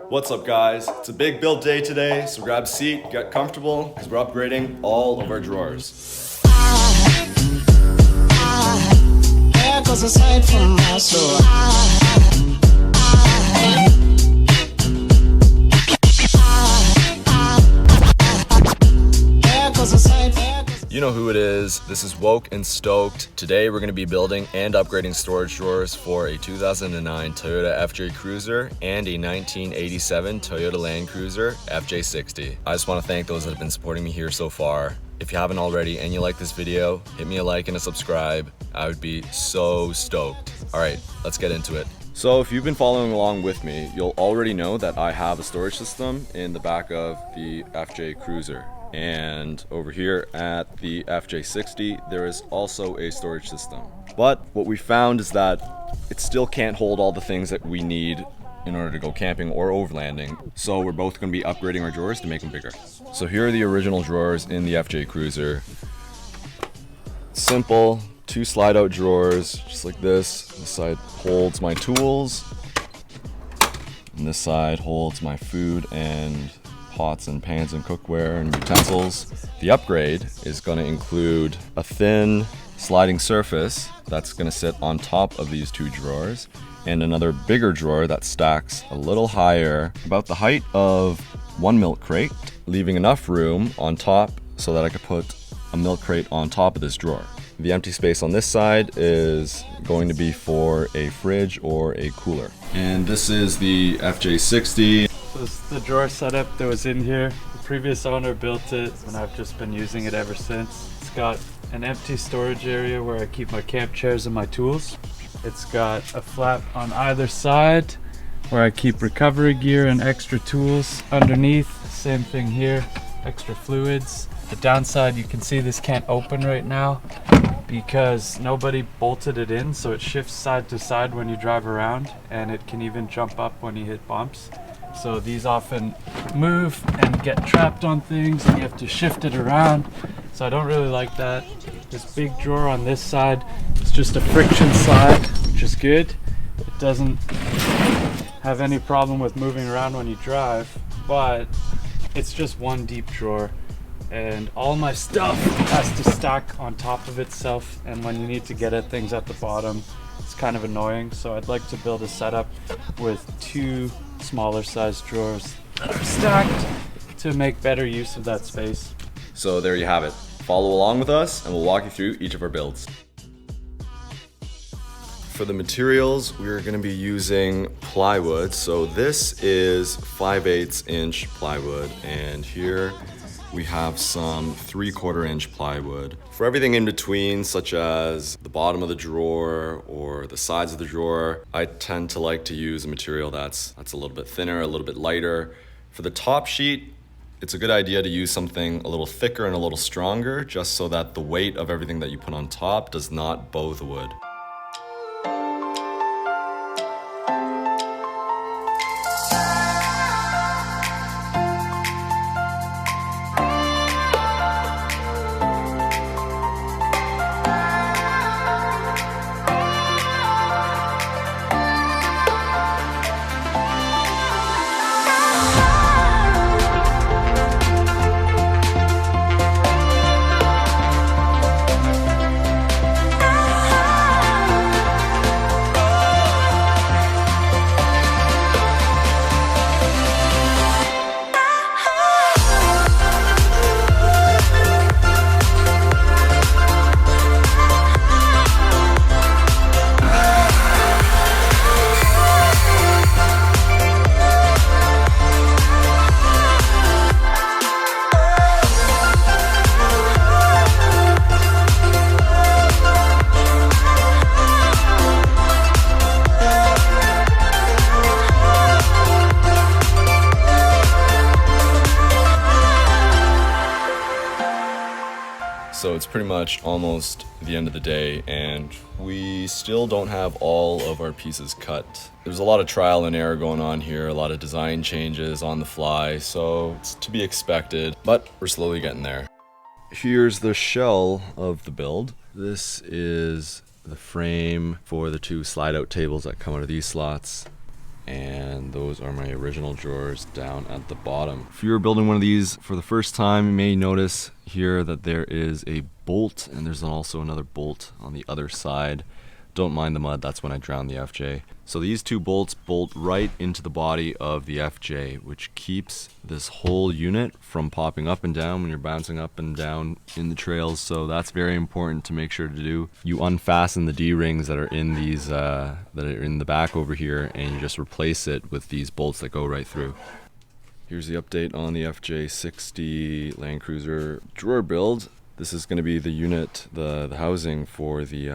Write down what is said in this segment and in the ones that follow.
What's up guys? It's a big build day today, so grab a seat, get comfortable, because we're upgrading all of our drawers. There goes a sight from my soul. You know who it is. This is Woke and Stoked. Today we're going to be building and upgrading storage drawers for a 2009 Toyota FJ Cruiser and a 1987 Toyota Land Cruiser FJ60. I just want to thank those that have been supporting me here so far. If you haven't already and you like this video, hit me a like and a subscribe. I would be so stoked. Alright, let's get into it. So if you've been following along with me, you'll already know that I have a storage system in the back of the FJ Cruiser. And over here at the FJ60, there is also a storage system. But what we found is that it still can't hold all the things that we need in order to go camping or overlanding. So we're both going to be upgrading our drawers to make them bigger. So here are the original drawers in the FJ Cruiser. Simple, 2 slide out drawers, just like this. This side holds my tools, and this side holds my food and pots and pans and cookware and utensils. The upgrade is going to include a thin sliding surface that's going to sit on top of these 2 drawers, and another bigger drawer that stacks a little higher, about the height of 1 milk crate, leaving enough room on top so that I could put a milk crate on top of this drawer. The empty space on this side is going to be for a fridge or a cooler. And this is the FJ60. This is the drawer setup that was in here. The previous owner built it and I've just been using it ever since. It's got an empty storage area where I keep my camp chairs and my tools. It's got a flap on either side where I keep recovery gear and extra tools underneath. Same thing here, extra fluids. The downside, you can see this can't open right now because nobody bolted it in, so it shifts side to side when you drive around, and it can even jump up when you hit bumps. So these often move and get trapped on things and you have to shift it around. So I don't really like that. This big drawer on this side is just a friction slide, which is good. It doesn't have any problem with moving around when you drive, but it's just one deep drawer. And all my stuff has to stack on top of itself, and when you need to get at things at the bottom, it's kind of annoying. So I'd like to build a setup with 2 smaller sized drawers that are stacked to make better use of that space. So there you have it. Follow along with us and we'll walk you through each of our builds. For the materials, we're going to be using plywood. So this is 5/8 inch plywood, and here we have some 3/4 inch plywood. For everything in between, such as the bottom of the drawer or the sides of the drawer, I tend to like to use a material that's a little bit thinner, a little bit lighter. For the top sheet, it's a good idea to use something a little thicker and a little stronger, just so that the weight of everything that you put on top does not bow the wood. So it's pretty much almost the end of the day and we still don't have all of our pieces cut. There's a lot of trial and error going on here, a lot of design changes on the fly, so it's to be expected, but we're slowly getting there. Here's the shell of the build. This is the frame for the 2 slide out tables that come out of these slots. and those are my original drawers down at the bottom. If you're building one of these for the first time, you may notice here that there is a bolt, and there's also another bolt on the other side. Don't mind the mud, that's when I drowned the FJ. So these two bolts bolt right into the body of the FJ, which keeps this whole unit from popping up and down when you're bouncing up and down in the trails. So that's very important to make sure to do. You unfasten the D-rings that are in these, that are in the back over here, and you just replace it with these bolts that go right through. Here's the update on the FJ60 Land Cruiser drawer build. This is going to be the unit, the housing for the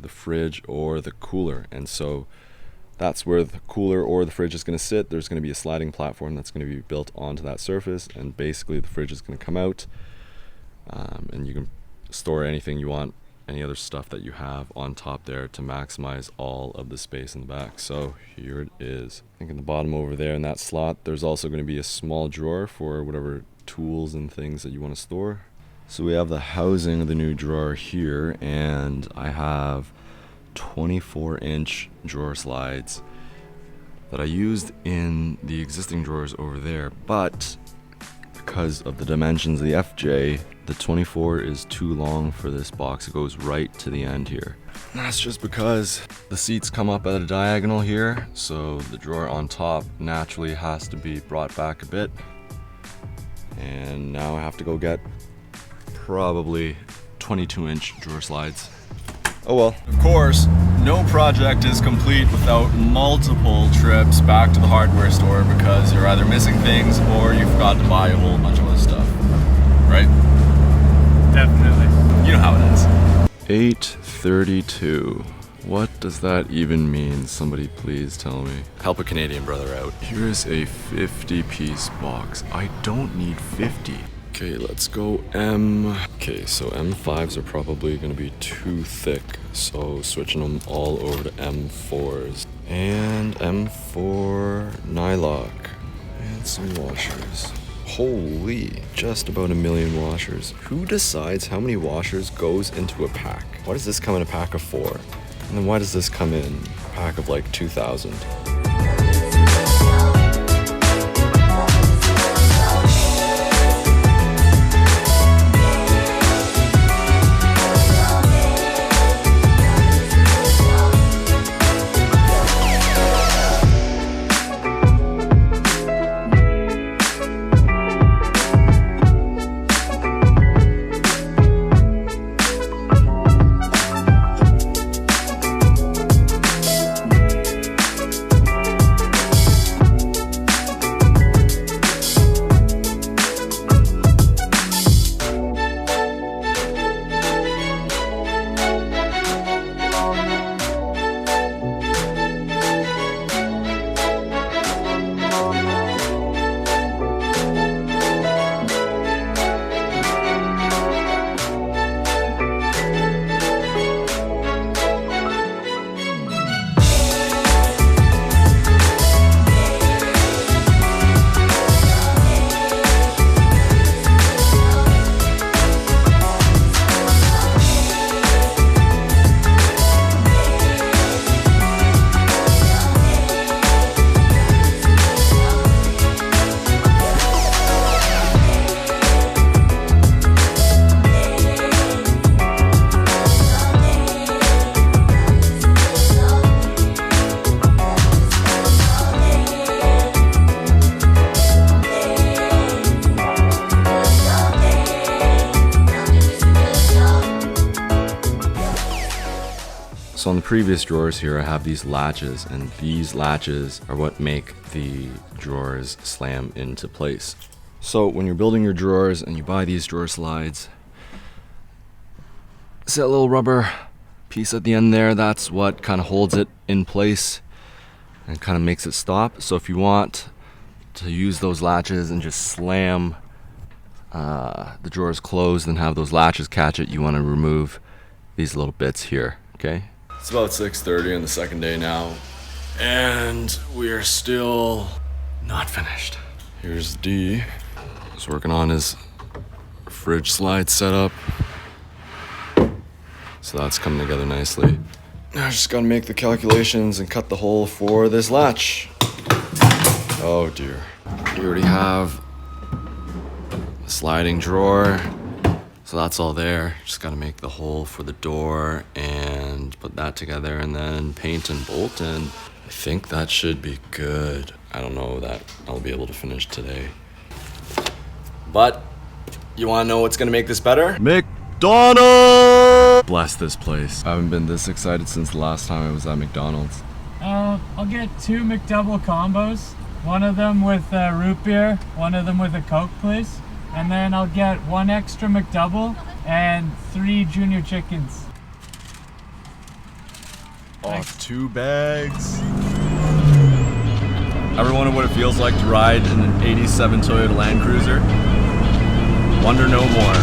fridge or the cooler, and so that's where the cooler or the fridge is going to sit. There's going to be a sliding platform that's going to be built onto that surface, and basically the fridge is going to come out, and you can store anything you want, any other stuff that you have on top there to maximize all of the space in the back. So here it is. I think in the bottom over there in that slot there's also going to be a small drawer for whatever tools and things that you want to store. So we have the housing of the new drawer here, and I have 24-inch drawer slides that I used in the existing drawers over there, but because of the dimensions of the FJ, the 24 is too long for this box. It goes right to the end here. And that's just because the seats come up at a diagonal here, so the drawer on top naturally has to be brought back a bit. And now I have to go get probably 22-inch drawer slides. Oh well. Of course, no project is complete without multiple trips back to the hardware store because you're either missing things or you forgot to buy a whole bunch of other stuff. Right? Definitely. You know how it is. 8:32. What does that even mean? Somebody please tell me. Help a Canadian brother out. Here's a 50-piece box. I don't need 50. Okay, let's go M. Okay, so M5s are probably going to be too thick, so switching them all over to M4s. And M4 nylock. And some washers. Holy, just about 1 million washers. Who decides how many washers goes into a pack? Why does this come in a pack of 4? And then why does this come in a pack of like 2,000? So on the previous drawers here, I have these latches, and these latches are what make the drawers slam into place. So when you're building your drawers and you buy these drawer slides, see that little rubber piece at the end there? That's what kind of holds it in place and kind of makes it stop. So if you want to use those latches and just slam the drawers closed and have those latches catch it, you want to remove these little bits here, okay? It's about 6:30 on the second day now, and we are still not finished. Here's D. He's working on his fridge slide setup. So that's coming together nicely. I just gotta make the calculations and cut the hole for this latch. Oh dear. We already have a sliding drawer, so that's all there. Just gotta make the hole for the door and put that together and then paint and bolt, and I think that should be good. I don't know that I'll be able to finish today. But you wanna know what's gonna make this better? McDonald's! Bless this place. I haven't been this excited since the last time I was at McDonald's. I'll get 2 McDouble combos. One of them with root beer, one of them with a Coke, please. And then I'll get 1 extra McDouble and 3 junior chickens. Oh, 2 bags. Ever wonder what it feels like to ride in an 87 Toyota Land Cruiser? Wonder no more.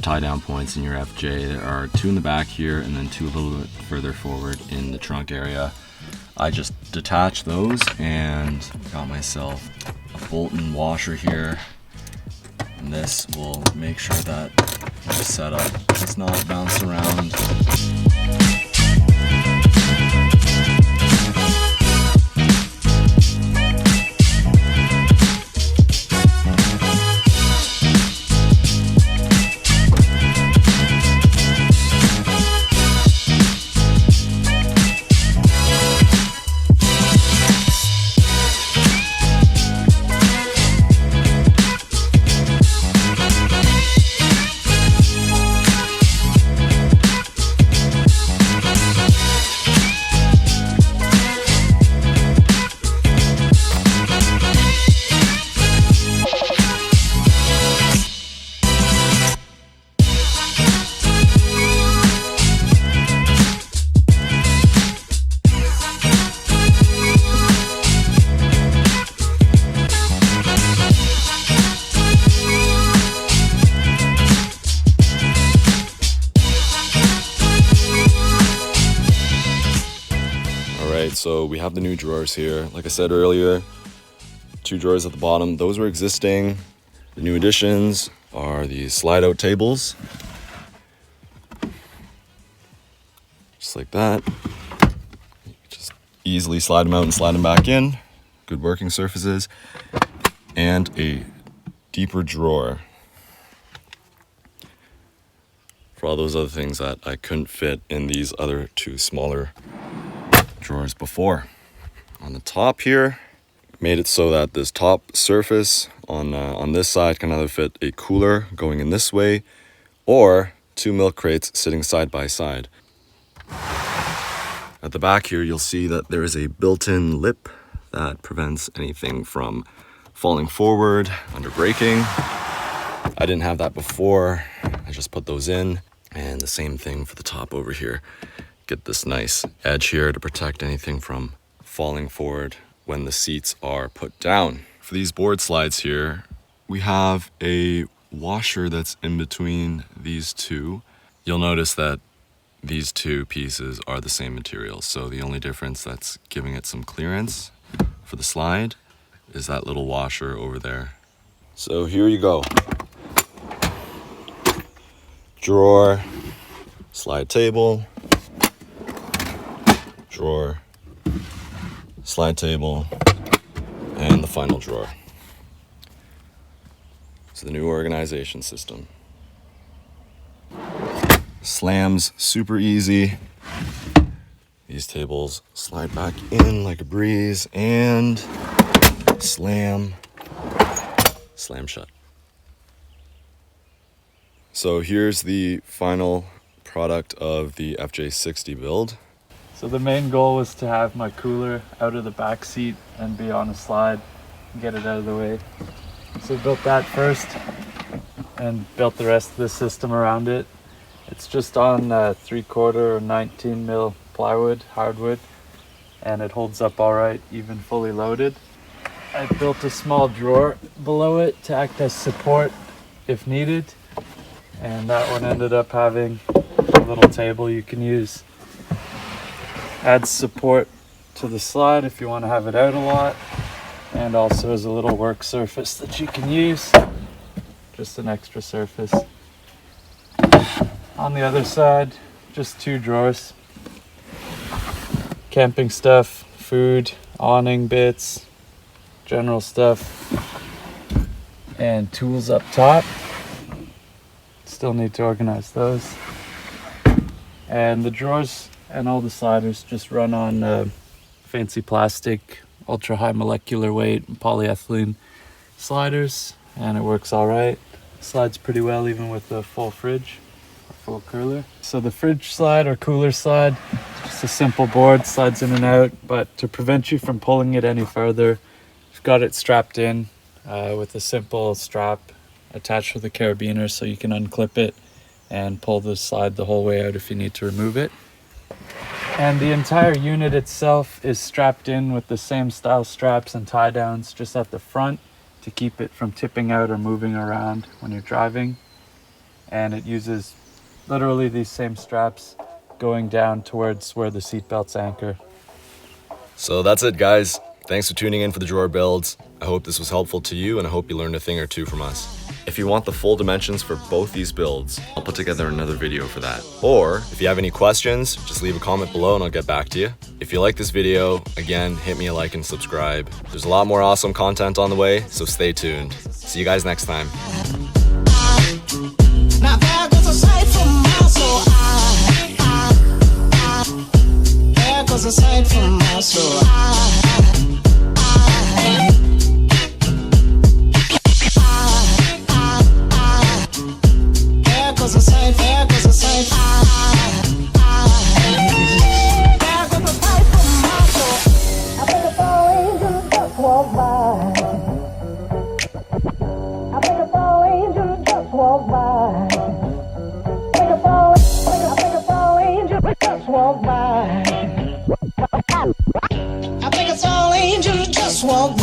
Tie down points in your FJ. There are 2 in the back here and then 2 a little bit further forward in the trunk area. I just detached those and got myself a bolt and washer here, and this will make sure that the setup does not bounce around. So we have the new drawers here. Like I said earlier, 2 drawers at the bottom. Those were existing. The new additions are these slide out tables. Just like that. Just easily slide them out and slide them back in. Good working surfaces. And a deeper drawer for all those other things that I couldn't fit in these other 2 smaller drawers before. On the top here, made it so that this top surface on this side can either fit a cooler going in this way or 2 milk crates sitting side by side. At the back here, you'll see that there is a built-in lip that prevents anything from falling forward under braking. I didn't have that before. I just put those in, and the same thing for the top over here. Get this nice edge here to protect anything from falling forward when the seats are put down. For these board slides here, we have a washer that's in between these 2. You'll notice that these two pieces are the same material, so the only difference that's giving it some clearance for the slide is that little washer over there. So here you go. Drawer, slide table, drawer, slide table, and the final drawer. So the new organization system. Slams super easy. These tables slide back in like a breeze and slam shut. So here's the final product of the FJ60 build. So the main goal was to have my cooler out of the back seat and be on a slide and get it out of the way. So built that first and built the rest of the system around it. It's just on 3/4 or 19 mil plywood, hardwood, and it holds up all right, even fully loaded. I built a small drawer below it to act as support if needed, and that one ended up having a little table you can use. Adds support to the slide if you want to have it out a lot, and also as a little work surface that you can use, just an extra surface. On the other side, just 2 drawers. Camping stuff, food, awning bits, general stuff, and tools up top. Still need to organize those. And the drawers and all the sliders just run on fancy plastic, ultra high molecular weight polyethylene sliders, and it works all right. Slides pretty well even with a full fridge. Full cooler. So the fridge slide or cooler slide, just a simple board, slides in and out, but to prevent you from pulling it any further, you've got it strapped in with a simple strap attached with a carabiner, so you can unclip it and pull the slide the whole way out if you need to remove it. And the entire unit itself is strapped in with the same style straps and tie downs just at the front to keep it from tipping out or moving around when you're driving. And it uses literally these same straps going down towards where the seat belts anchor. So that's it, guys. Thanks for tuning in for the drawer builds. I hope this was helpful to you, and I hope you learned a thing or two from us. If you want the full dimensions for both these builds, I'll put together another video for that. Or if you have any questions, just leave a comment below and I'll get back to you. If you like this video, again, hit me a like and subscribe. There's a lot more awesome content on the way, so stay tuned. See you guys next time. Now there goes a sight from my soul. There goes a sight from my soul. There goes a sight, there goes a sight. There goes a sight from my soul. I think it's all angels just walk by. I think it's all angels just walk by. I think it's all angels just walk by. I think it's all angels just walk by.